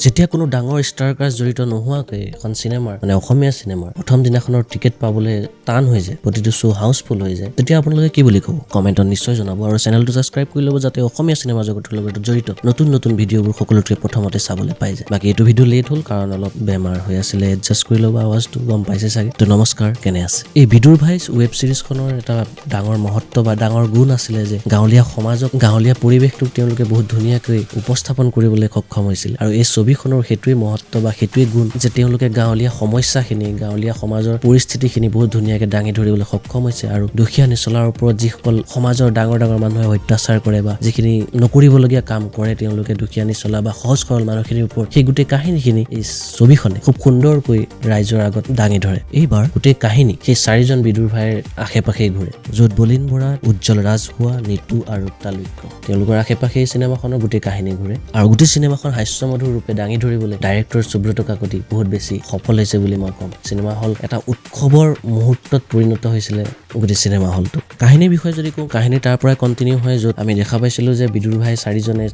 যেতিয়া কোনো ডাঙৰ ষ্টাৰ কাষ্ট জড়িত নোহোৱাকৈ এখন চিনেমাৰ মানে অসমীয়া চিনেমাৰ প্ৰথম দিনাখনৰ টিকেট পাবলৈ টান হৈ যায়, প্ৰতিটো শ্ব' হাউচফুল হৈ যায়, তেতিয়া আপোনালোকে কি বুলি ক'ব? কমেণ্টত নিশ্চয় জনাব আৰু চেনেলটো ছাবস্ক্ৰাইব কৰি ল'ব যাতে অসমীয়া চিনেমা জগতৰ লগত জড়িত নতুন নতুন ভিডিঅ'বোৰ সকলোতকৈ প্ৰথমতে চাবলৈ পাই যায়। বাকী এইটো ভিডিঅ' লেট হ'ল কাৰণ অলপ বেমাৰ হৈ আছিলে, এডজাষ্ট কৰি ল'ব, আৱাজটো গম পাইছে চাগে। তো নমস্কাৰ, কেনে আছে? এই বিদুৰভাই ৱেব ছিৰিজখনৰ এটা ডাঙৰ মহত্ব বা ডাঙৰ গুণ আছিলে যে গাঁৱলীয়া সমাজক, গাঁৱলীয়া পৰিৱেশটোক তেওঁলোকে বহুত ধুনীয়াকৈ উপস্থাপন কৰিবলৈ সক্ষম হৈছিল। আৰু এই ছবিখনৰ সেইটোৱে মহত্ব বা সেইটোৱে গুণ যে তেওঁলোকে গাঁৱলীয়া সমস্যাখিনি, গাঁৱলীয়া সমাজৰ পৰিস্থিতিখিনি বহুত ধুনীয়াকৈ দাঙি ধৰিবলৈ সক্ষম হৈছে। আৰু দুখীয়া নিচলাৰ ওপৰত যিসকল সমাজৰ ডাঙৰ ডাঙৰ মানুহে অত্যাচাৰ কৰে বা যিখিনি নকৰিবলগীয়া কাম কৰে তেওঁলোকে দুখীয়া নিচলা বা সহজ সৰল মানুহখিনিৰ ওপৰত, সেই গোটেই কাহিনীখিনি এই ছবিখনে খুব সুন্দৰকৈ ৰাইজৰ আগত দাঙি ধৰে। এইবাৰ গোটেই কাহিনী সেই চাৰিজন বিদুৰভাইৰ আশে পাশে ঘূৰে, য'ত বলিন বৰা, উজ্জ্বল ৰাজহুৱা, নিতু আৰু তালুক্য তেওঁলোকৰ আশে পাশে এই চিনেমাখনৰ গোটেই কাহিনী ঘূৰে। আৰু গোটেই চিনেমাখন হাস্যমধুৰ ৰূপে দাঙি ধৰিবলৈ ডাইৰেক্টৰ সুব্ৰত কাকতি বহুত বেছি সফল হৈছে বুলি মই ক'ম। চিনেমা হল এটা উৎসৱৰ মুহূৰ্তত পৰিণত হৈছিলে গোটেই চিনেমা হলটো। কাহিনীৰ বিষয়ে যদি কওঁ, কাহিনী তাৰ পৰাই কণ্টিনিউ হয়, য'ত আমি দেখা পাইছিলোঁ যে বিদুৰভাই চাৰিজনে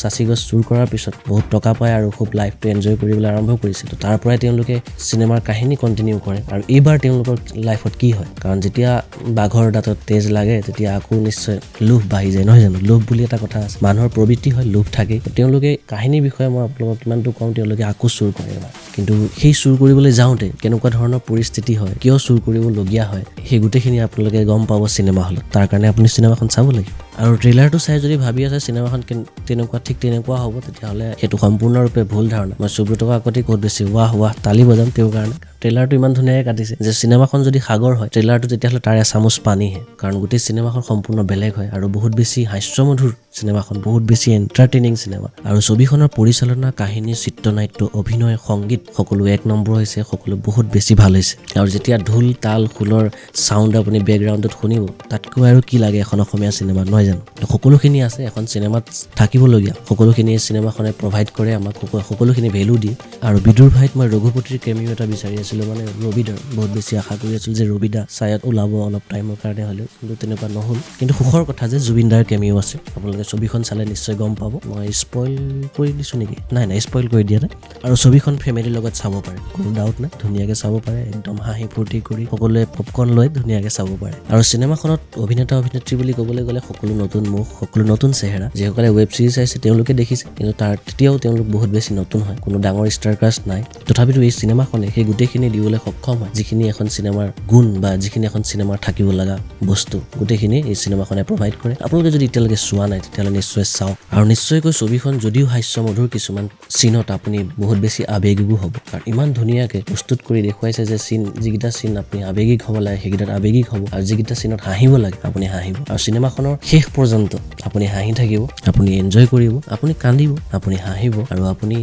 চাচি গছ চুৰ কৰাৰ পিছত বহুত টকা পায় আৰু খুব লাইফটো এনজয় কৰিবলৈ আৰম্ভ কৰিছিল। তাৰ পৰাই তেওঁলোকে চিনেমাৰ কাহিনী কণ্টিনিউ কৰে। আৰু এইবাৰ তেওঁলোকৰ লাইফত কি হয়, কাৰণ যেতিয়া বাঘৰ দাঁতত তেজ লাগে তেতিয়া আকৌ নিশ্চয় লোভ বাঢ়ি যায়, নহয় জানো? লোভ বুলি এটা কথা আছে, মানুহৰ প্ৰবৃত্তি হয়, লোভ থাকে। তেওঁলোকে কাহিনীৰ বিষয়ে মই আপোনালোকক কিমানটো কওঁ, তেওঁলোকে আকৌ চুৰ কৰে এবাৰ। কিন্তু সেই চুৰ কৰিবলৈ যাওঁতে কেনেকুৱা ধৰণৰ পৰিস্থিতি হয়, কিয় চুৰ কৰিবলগীয়া হয়, সেই গোটেইখিনি আপোনালোকে গম পাব চিনেমা হলত। তাৰ কাৰণে আপুনি চিনেমাখন চাব লাগিব। আৰু ট্ৰেইলাৰটো চাই যদি ভাবি আছে চিনেমাখন তেনেকুৱা হ'ব, তেতিয়াহ'লে সেইটো সম্পূৰ্ণৰূপে ভুল ধাৰণা। মই সুব্ৰত কাকতিক বহুত বেছি ৱাহ তালি বজাম তেওঁৰ কাৰণে। ট্ৰেইলাৰটো ইমান ধুনীয়াকৈ কাটিছে যে চিনেমাখন যদি সাগৰ হয়, ট্ৰেইলাৰটো তেতিয়াহ'লে তাৰ এচামুচ পানীহে, কাৰণ গোটেই চিনেমাখন সম্পূৰ্ণ বেলেগ হয় আৰু বহুত বেছি হাস্যমধুৰ চিনেমাখন, বহুত বেছি এণ্টাৰটেইনিং চিনেমা। আৰু ছবিখনৰ পৰিচালনা, কাহিনী, চিত্ৰনাট্য, অভিনয়, সংগীত সকলো এক নম্বৰ হৈছে, সকলো বহুত বেছি ভাল হৈছে। আৰু যেতিয়া ঢোল, তাল, খোলৰ চাউণ্ড আপুনি বেকগ্ৰাউণ্ডত শুনিব, তাতকৈ আৰু কি লাগে এখন অসমীয়া চিনেমাত, নহয় জানো? সকলোখিনি আছে এখন চিনেমাত থাকিবলগীয়া, সকলোখিনি এই চিনেমাখনে প্ৰভাইড কৰে আমাক, সকলোখিনি ভেলু দিয়ে। আৰু বিদুৰভাইত মই ৰঘুপতিৰ কেমিঅ' এটা বিচাৰি আছিলোঁ, মানে ৰবিদাৰ বহুত বেছি আশা কৰি আছিলোঁ যে ৰবিদা চায়দ ওলাব অলপ টাইমৰ কাৰণে হ'লেও, কিন্তু তেনেকুৱা নহ'ল। কিন্তু সুখৰ কথা যে জুবিনদাৰ কেমিঅ' আছে, আপোনালোকে ছবিখন চালে নিশ্চয় গম পাব। মই স্পইল কৰি দিছোঁ নেকি? নাই স্পইল কৰি দিয়া নাই। আৰু ছবিখন ফেমিলিৰ লগত চাব পাৰে, কোনো ডাউট নাই, ধুনীয়াকৈ চাব পাৰে, একদম হাঁহি ফূৰ্তি কৰি সকলোৱে পপকৰ্ণ লৈ ধুনীয়াকৈ চাব পাৰে। আৰু চিনেমাখনত অভিনেতা অভিনেত্ৰী বুলি ক'বলৈ গ'লে সকলো নতুন মুখ, সকলো নতুন চেহেৰা। যিসকলে ৱেব ছিৰিজ চাইছে তেওঁলোকে দেখিছে, কিন্তু তেতিয়াও তেওঁলোক বহুত বেছি নতুন হয়, কোনো ডাঙৰ ষ্টাৰ কাষ্ট নাই। তথাপিতো এই চিনেমাখনে সেই গোটেইখিনি দিবলৈ সক্ষম হয়, যিখিনি এখন চিনেমাৰ গুণ বা যিখিনি এখন চিনেমাৰ থাকিব লগা বস্তু, গোটেইখিনি এই চিনেমাখনে প্ৰভাইড কৰে। আপোনালোকে যদি এতিয়ালৈকে চোৱা নাই তেতিয়াহ'লে নিশ্চয় চাওক। আৰু নিশ্চয়কৈ ছবিখন যদিও হাস্যমধুৰ, কিছুমান চিনত আপুনি বহুত বেছি আৱেগিকো হ'ব, কাৰণ ইমান ধুনীয়াকৈ প্ৰস্তুত কৰি দেখুৱাইছে যে যিকেইটা চিন আপুনি আৱেগিক হ'ব লাগে সেইকেইটাত আৱেগিক হ'ব, আৰু যিকেইটা চিনত হাঁহিব লাগে আপুনি হাঁহিব। আৰু চিনেমাখনৰ শেষ পৰ্যন্ত আপুনি হাঁহি থাকিব, আপুনি এনজয় কৰিব, আপুনি কান্দিব, আপুনি হাঁহিব, আৰু আপুনি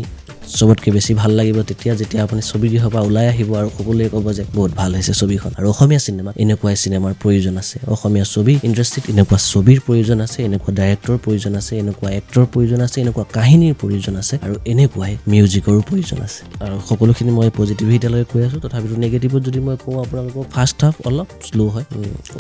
চবতকৈ বেছি ভাল লাগিব যেতিয়া আপুনি ছবিগৃহৰ পৰা ওলাই আহিব আৰু সকলোৱে ক'ব যে বহুত ভাল হৈছে ছবিখন। আৰু অসমীয়া চিনেমাত এনেকুৱাই চিনেমাৰ প্ৰয়োজন আছে, অসমীয়া ছবি ইণ্ডাষ্ট্ৰীত এনেকুৱা ছবিৰ প্ৰয়োজন আছে, এনেকুৱা ডাইৰেক্টৰৰ প্ৰয়োজন আছে, এনেকুৱা এক্টৰৰ প্ৰয়োজন আছে, এনেকুৱা কাহিনীৰ প্ৰয়োজন আছে, আৰু এনেকুৱাই মিউজিকৰো প্ৰয়োজন আছে। আৰু সকলোখিনি মই পজিটিভিটিলৈ কৈ আছোঁ, তথাপিতো নেগেটিভত যদি মই কওঁ, আপোনালোকক ফাৰ্ষ্ট হাফ অলপ শ্ল' হয়,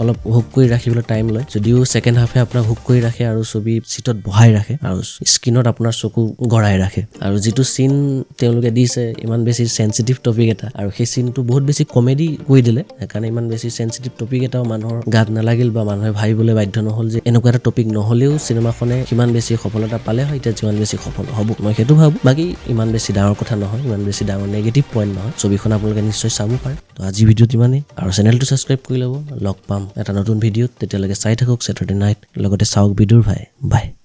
অলপ হুক কৰি ৰাখিবলৈ টাইম লয়, যদিও ছেকেণ্ড হাফে আপোনাক হুক কৰি ৰাখে আৰু ছবি চিটত বহাই ৰাখে আৰু স্ক্ৰীনত আপোনাৰ চকু গৰাই ৰাখে। আৰু যিটো চিন তেওঁলোকে দিছে, ইমান বেছি চেঞ্চিটিভ টপিক এটা, আৰু সেই চিনটো বহুত বেছি কমেডি কৰি দিলে, সেইকাৰণে ইমান বেছি চেঞ্চিটিভ টপিক এটাও মানুহৰ গাত নালাগিল বা মানুহে ভাবিবলৈ বাধ্য নহ'ল যে এনেকুৱা এটা টপিক নহ'লেও চিনেমাখনে সিমান বেছি সফলতা পালে হয়, এতিয়া যিমান বেছি সফল হ'ব মই সেইটো ভাবোঁ। বাকী ইমান বেছি ডাঙৰ কথা নহয়, ইমান বেছি ডাঙৰ নেগেটিভ পইণ্ট নহয়, ছবিখন আপোনালোকে নিশ্চয় চাব পাৰে। তো আজি ভিডিঅ'ত ইমানেই, আৰু চেনেলটো ছাবস্ক্ৰাইব কৰি ল'ব। লগ পাম এটা নতুন ভিডিঅ'ত, তেতিয়ালৈকে চাই থাকক ছেটাৰডে নাইট, লগতে চাওক বিদুৰভাই। বাই।